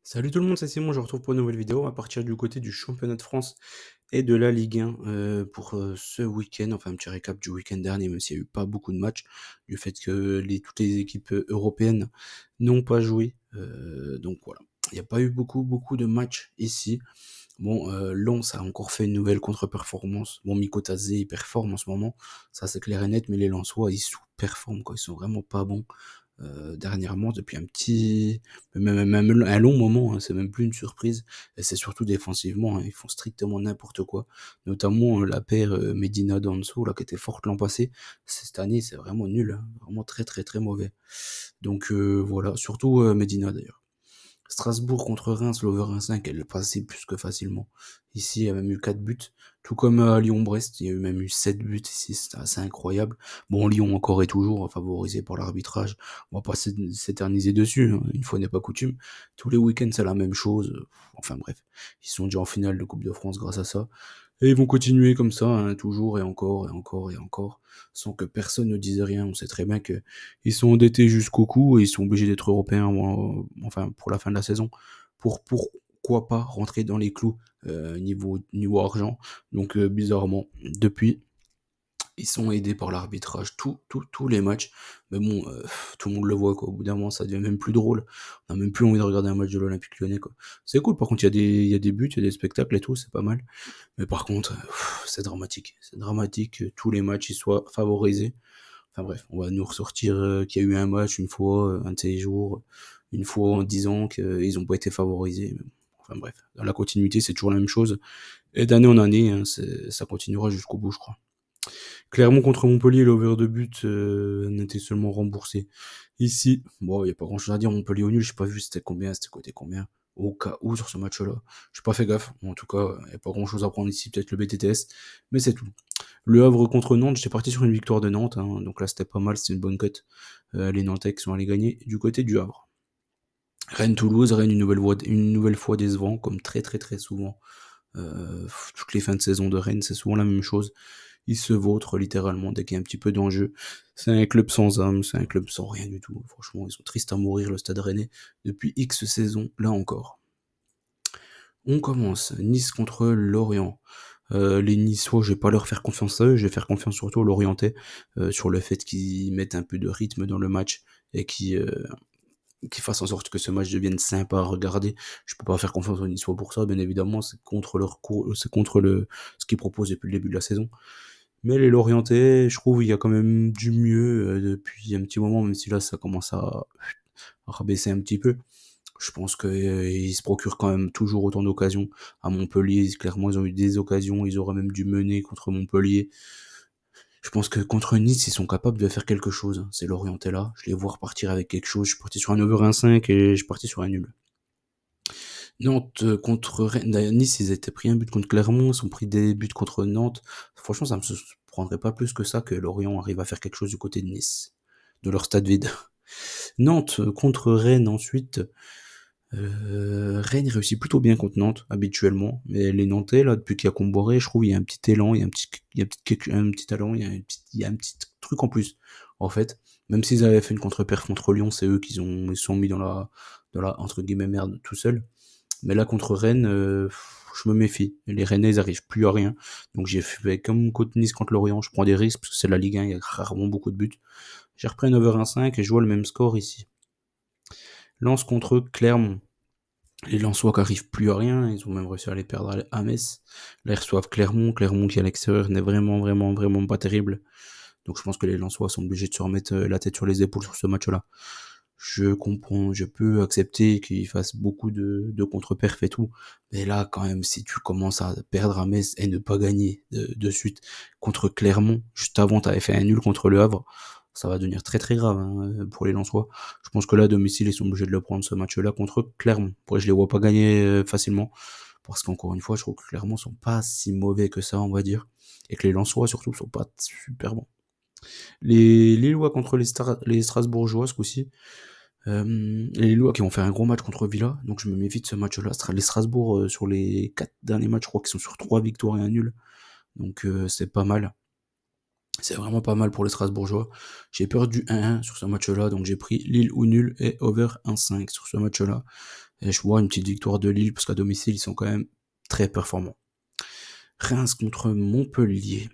Salut tout le monde, c'est Simon, je vous retrouve pour une nouvelle vidéo à partir du côté du championnat de France et de la Ligue 1 pour ce week-end, enfin un petit récap du week-end dernier, même s'il n'y a eu pas beaucoup de matchs, du fait que toutes les équipes européennes n'ont pas joué. Donc voilà, il n'y a pas eu beaucoup de matchs ici. Bon, Lens a encore fait une nouvelle contre-performance. Bon, Mikotadze, il performe en ce moment, ça c'est clair et net, mais les Lensois, ils sous-performent, quoi. Ils sont vraiment pas bons dernièrement, depuis même un long moment, hein, c'est même plus une surprise. Et c'est surtout défensivement, hein, ils font strictement n'importe quoi. Notamment la paire Medina Danso, là, qui était forte l'an passé. Cette année, c'est vraiment nul, hein, vraiment très très très mauvais. Donc voilà, surtout Medina d'ailleurs. Strasbourg contre Reims, l'over 1,5, elle passait plus que facilement. Ici, il y a même eu 4 buts. Tout comme à Lyon-Brest, il y a eu même eu 7 buts ici, c'était assez incroyable. Bon, Lyon encore et toujours favorisé par l'arbitrage. On va pas s'éterniser dessus, hein, une fois n'est pas coutume. Tous les week-ends, c'est la même chose. Enfin bref, ils sont déjà en finale de Coupe de France grâce à ça. Et ils vont continuer comme ça, hein, toujours et encore et encore et encore, sans que personne ne dise rien. On sait très bien que ils sont endettés jusqu'au cou et ils sont obligés d'être européens, enfin pour la fin de la saison, pour pourquoi pas rentrer dans les clous niveau argent. Donc bizarrement, depuis, ils sont aidés par l'arbitrage, tous les matchs. Mais bon, tout le monde le voit, quoi. Au bout d'un moment, ça devient même plus drôle. On a même plus envie de regarder un match de l'Olympique Lyonnais, quoi. C'est cool, par contre, il y a des buts, il y a des spectacles et tout, c'est pas mal. Mais par contre, c'est dramatique. C'est dramatique que tous les matchs ils soient favorisés. Enfin bref, on va nous ressortir qu'il y a eu un match une fois, un de ces jours, une fois en disant qu'ils n'ont pas été favorisés. Mais bon, enfin bref, dans la continuité, c'est toujours la même chose. Et d'année en année, hein, ça continuera jusqu'au bout, je crois. Clermont contre Montpellier, l'over de but n'était seulement remboursé. Ici, bon, il n'y a pas grand chose à dire. Montpellier au nul, j'ai pas vu c'était côté combien. Au cas où sur ce match-là. J'ai pas fait gaffe. En tout cas, il n'y a pas grand chose à prendre ici, peut-être le BTTS, mais c'est tout. Le Havre contre Nantes, j'étais parti sur une victoire de Nantes, hein, donc là c'était pas mal, c'était une bonne cote. Les Nantais qui sont allés gagner du côté du Havre. Rennes-Toulouse, Rennes une nouvelle fois décevant, comme très très très souvent. Toutes les fins de saison de Rennes, c'est souvent la même chose. Ils se vautrent littéralement dès qu'il y a un petit peu d'enjeu. C'est un club sans âme, c'est un club sans rien du tout. Franchement, ils sont tristes à mourir, le Stade Rennais, depuis X saisons, là encore. On commence. Nice contre Lorient. Les Niçois, je vais pas leur faire confiance à eux, je vais faire confiance surtout aux Lorientais, sur le fait qu'ils mettent un peu de rythme dans le match et qui fassent en sorte que ce match devienne sympa à regarder. Je peux pas faire confiance aux Niçois pour ça, bien évidemment, c'est contre c'est contre ce qu'ils proposent depuis le début de la saison. Mais les Lorientais, je trouve il y a quand même du mieux depuis un petit moment, même si là ça commence à rabaisser un petit peu. Je pense qu'ils se procurent quand même toujours autant d'occasions. À Montpellier, clairement, ils ont eu des occasions, ils auraient même dû mener contre Montpellier. Je pense que contre Nice, ils sont capables de faire quelque chose. C'est l'Orienté là. Je les vois repartir avec quelque chose. Je suis parti sur un over 1,5 et je suis parti sur un nul. Nantes contre Rennes. D'ailleurs, Nice, ils étaient pris un but contre Clermont, ils ont pris des buts contre Nantes. Franchement, ça me surprendrait pas plus que ça que Lorient arrive à faire quelque chose du côté de Nice, de leur stade vide. Nantes contre Rennes ensuite. Rennes réussit plutôt bien contre Nantes, habituellement. Mais les Nantais, là, depuis qu'il y a Comboré, je trouve il y a un petit élan, un petit talent, il y a un petit truc en plus, en fait. Même s'ils avaient fait une contre-perf contre Lyon, c'est eux ils se sont mis dans la, entre guillemets, merde tout seuls. Mais là, contre Rennes, je me méfie. Les Rennais, ils arrivent plus à rien. Donc j'ai fait comme contre Nice contre Lorient, je prends des risques, parce que c'est la Ligue 1, il y a rarement beaucoup de buts. J'ai repris un over 1,5 et je vois le même score ici. Lens contre Clermont. Les Lensois qui arrivent plus à rien, ils ont même réussi à les perdre à Metz. Là, ils reçoivent Clermont. Clermont qui à l'extérieur n'est vraiment pas terrible. Donc je pense que les Lensois sont obligés de se remettre la tête sur les épaules sur ce match-là. Je comprends, je peux accepter qu'ils fassent beaucoup de contre-perf et tout. Mais là, quand même, si tu commences à perdre à Metz et ne pas gagner de suite contre Clermont, juste avant, t'avais fait un nul contre Le Havre, ça va devenir très très grave hein, pour les Lensois. Je pense que là, à domicile, ils sont obligés de le prendre ce match-là contre Clermont. Pour je les vois pas gagner facilement. Parce qu'encore une fois, je trouve que Clermont sont pas si mauvais que ça, on va dire. Et que les Lensois, surtout, sont pas super bons. Les Lillois contre les Strasbourgeois, ce coup-ci. Les Lillois qui vont faire un gros match contre Villa, donc je me méfie de ce match-là. Les Strasbourg, sur les 4 derniers matchs, je crois qu'ils sont sur 3 victoires et un nul. Donc c'est pas mal. C'est vraiment pas mal pour les Strasbourgeois. J'ai peur du 1-1 sur ce match-là, donc j'ai pris Lille ou nul et over 1,5 sur ce match-là. Et je vois une petite victoire de Lille, parce qu'à domicile, ils sont quand même très performants. Reims contre Montpellier.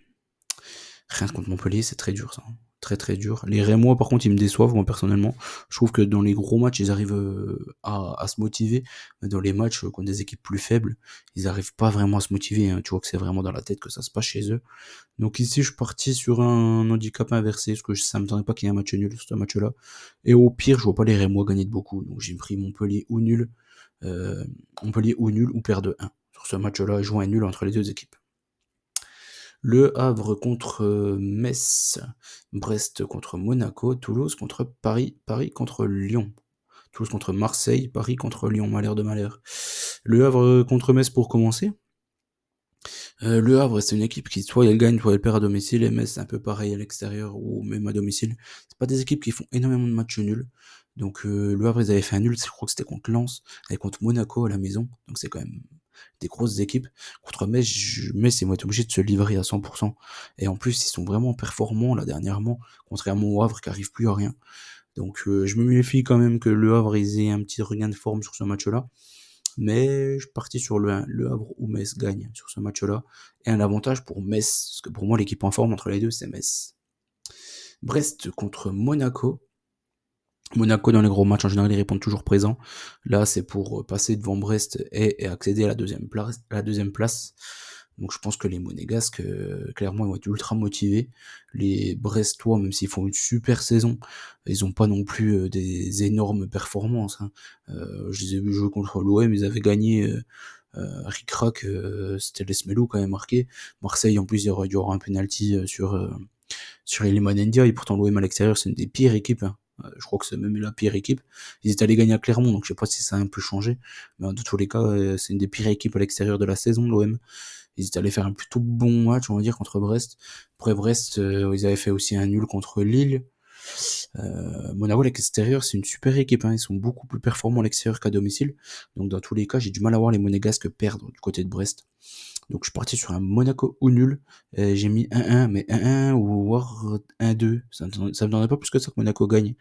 Reims contre Montpellier, c'est très dur ça, hein. Très très dur. Les Rémois, par contre, ils me déçoivent, moi personnellement. Je trouve que dans les gros matchs, ils arrivent à se motiver. Mais dans les matchs contre des équipes plus faibles, ils arrivent pas vraiment à se motiver, hein. Tu vois que c'est vraiment dans la tête que ça se passe chez eux. Donc ici, je suis parti sur un handicap inversé, parce que ça me tendrait pas qu'il y ait un match nul sur ce match-là. Et au pire, je vois pas les Rémois gagner de beaucoup. Donc j'ai pris Montpellier ou nul. Montpellier ou nul ou perdre de 1. Sur ce match-là, je vois un nul entre les deux équipes. Le Havre contre Metz, Brest contre Monaco, Toulouse contre Paris, Paris contre Lyon. Toulouse contre Marseille, Paris contre Lyon, malheur de malheur. Le Havre contre Metz pour commencer. Le Havre, c'est une équipe qui, soit elle gagne, soit elle perd à domicile, et Metz, c'est un peu pareil à l'extérieur ou même à domicile. C'est pas des équipes qui font énormément de matchs nuls. Donc le Havre, ils avaient fait un nul, je crois que c'était contre Lens, et contre Monaco à la maison. Donc c'est quand même des grosses équipes. Contre Metz, Metz, ils vont être obligés de se livrer à 100%. Et en plus, ils sont vraiment performants là dernièrement, contrairement au Havre qui arrive plus à rien. Donc je me méfie quand même que le Havre ils aient un petit regain de forme sur ce match-là. Mais je suis parti sur le 1. Le Havre ou Metz gagne sur ce match-là. Et un avantage pour Metz, parce que pour moi l'équipe en forme entre les deux c'est Metz. Brest contre Monaco. Monaco dans les gros matchs en général ils répondent toujours présents. Là c'est pour passer devant Brest et accéder à la deuxième place. Donc je pense que les Monégasques, clairement, ils vont être ultra motivés. Les Brestois, même s'ils font une super saison, ils ont pas non plus des énormes performances, hein. Je les ai vus jouer contre l'OM, ils avaient gagné ric-rac, c'était les Smelou quand même marqué. Marseille, en plus, il aurait dû avoir un penalty sur Iliman Ndiaye, et pourtant l'OM à l'extérieur, c'est une des pires équipes, hein. Je crois que c'est même la pire équipe. Ils étaient allés gagner à Clermont, donc je sais pas si ça a un peu changé. Mais dans tous les cas, c'est une des pires équipes à l'extérieur de la saison, l'OM. Ils étaient allés faire un plutôt bon match, on va dire, contre Brest. Après Brest, ils avaient fait aussi un nul contre Lille. Monaco à l'extérieur, c'est une super équipe, hein. Ils sont beaucoup plus performants à l'extérieur qu'à domicile. Donc dans tous les cas, j'ai du mal à voir les Monégasques perdre du côté de Brest. Donc je suis parti sur un Monaco ou nul. J'ai mis 1-1, mais 1-1 ou voire 1-2. Ça me donnerait pas plus que ça que Monaco gagne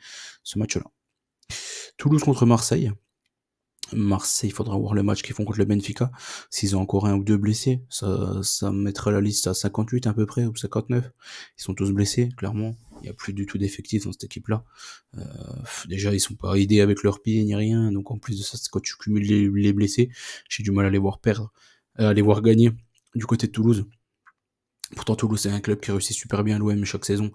ce match-là. Toulouse contre Marseille. Marseille, il faudra voir le match qu'ils font contre le Benfica. S'ils ont encore un ou deux blessés, ça mettra la liste à 58 à peu près, ou 59. Ils sont tous blessés, clairement. Il n'y a plus du tout d'effectifs dans cette équipe-là. Déjà, ils sont pas aidés avec leurs pieds ni rien. Donc en plus de ça, c'est quand tu cumules les blessés, j'ai du mal à les voir perdre, à les voir gagner. Du côté de Toulouse. Pourtant, Toulouse, c'est un club qui réussit super bien à l'OM chaque saison.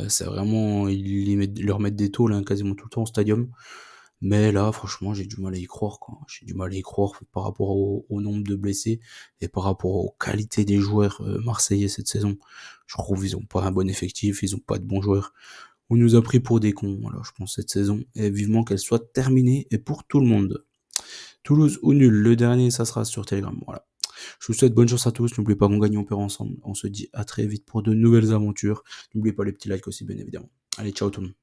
C'est vraiment, leur mettent des taux là, quasiment tout le temps au stadium. Mais là, franchement, j'ai du mal à y croire, quoi. J'ai du mal à y croire par rapport au nombre de blessés et par rapport aux qualités des joueurs marseillais cette saison. Je trouve qu'ils ont pas un bon effectif, ils ont pas de bons joueurs. On nous a pris pour des cons, voilà, je pense, cette saison. Et vivement qu'elle soit terminée et pour tout le monde. Toulouse ou nul, le dernier, ça sera sur Telegram, voilà. Je vous souhaite bonne chance à tous. N'oubliez pas qu'on gagne, on perd ensemble. On se dit à très vite pour de nouvelles aventures. N'oubliez pas les petits likes aussi, bien évidemment. Allez, ciao tout le monde.